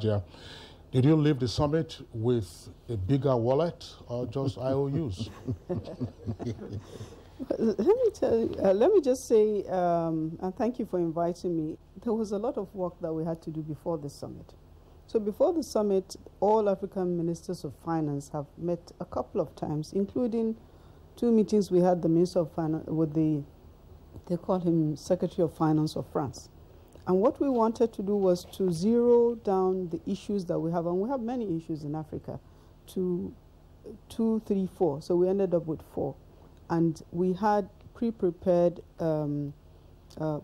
Yeah. Did you leave the summit with a bigger wallet or just IOUs? Let me just say, and thank you for inviting me. There was a lot of work that we had to do before the summit. So before the summit, all African ministers of finance have met a couple of times, including 2 meetings we had the Minister of Finance with they call him Secretary of Finance of France. And what we wanted to do was to zero down the issues that we have, and we have many issues in Africa, to 2, 3, 4. So we ended up with 4. And we had pre-prepared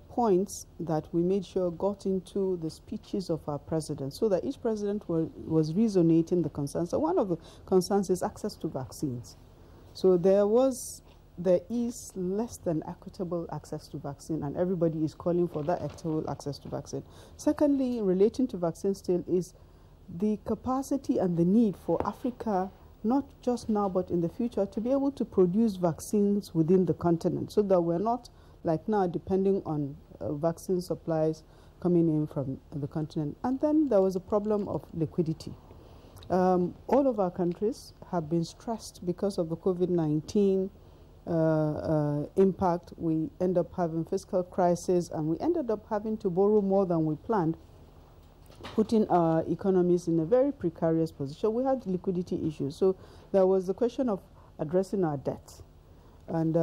points that we made sure got into the speeches of our president, so that each president was resonating the concerns. So one of the concerns is access to vaccines. So there is less than equitable access to vaccine, and everybody is calling for that equitable access to vaccine. Secondly, relating to vaccine still is the capacity and the need for Africa, not just now but in the future, to be able to produce vaccines within the continent, so that we're not like now depending on vaccine supplies coming in from the continent. And then there was a problem of liquidity. All of our countries have been stressed because of the COVID-19 impact. We end up having fiscal crisis, and we ended up having to borrow more than we planned, putting our economies in a very precarious position. We had liquidity issues. So there was the question of addressing our debts. And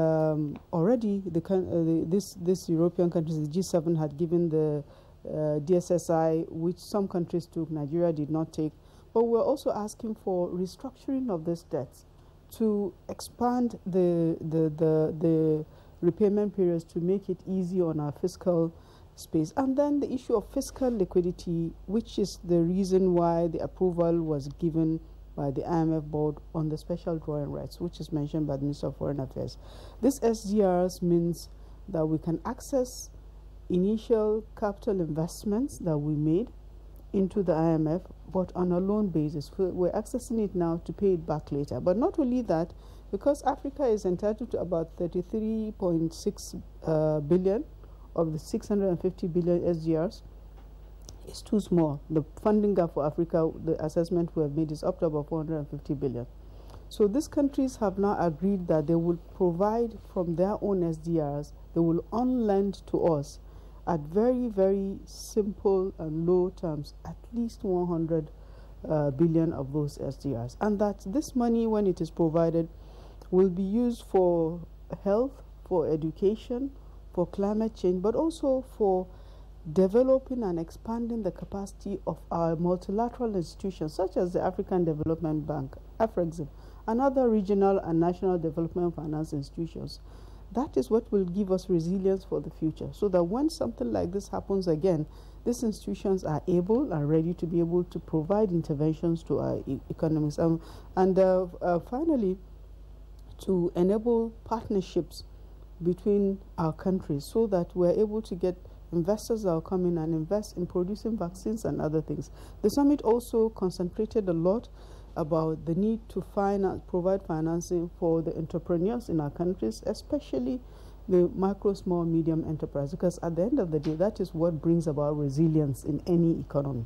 already this European countries, the G7, had given the DSSI, which some countries took, Nigeria did not take. But we're also asking for restructuring of this debts to expand the repayment periods to make it easy on our fiscal space. And then the issue of fiscal liquidity, which is the reason why the approval was given by the IMF board on the special drawing rights, which is mentioned by the Minister of Foreign Affairs. This SDRs means that we can access initial capital investments that we made into the IMF, but on a loan basis. We're accessing it now to pay it back later. But not only that, because Africa is entitled to about 33.6 billion of the 650 billion SDRs, it's too small. The funding gap for Africa, the assessment we have made, is up to about 450 billion. So these countries have now agreed that they will provide from their own SDRs, they will on-lend to us at very, very simple and low terms, at least 100 billion of those SDRs. And that this money, when it is provided, will be used for health, for education, for climate change, but also for developing and expanding the capacity of our multilateral institutions, such as the African Development Bank, AFREXIM, and other regional and national development finance institutions. That is what will give us resilience for the future, so that when something like this happens again, these institutions are able and ready to be able to provide interventions to our economies. Finally, to enable partnerships between our countries, so that we're able to get investors that will come in and invest in producing vaccines and other things. The summit also concentrated a lot about the need to provide financing for the entrepreneurs in our countries, especially the micro, small, medium enterprise, because at the end of the day, that is what brings about resilience in any economy.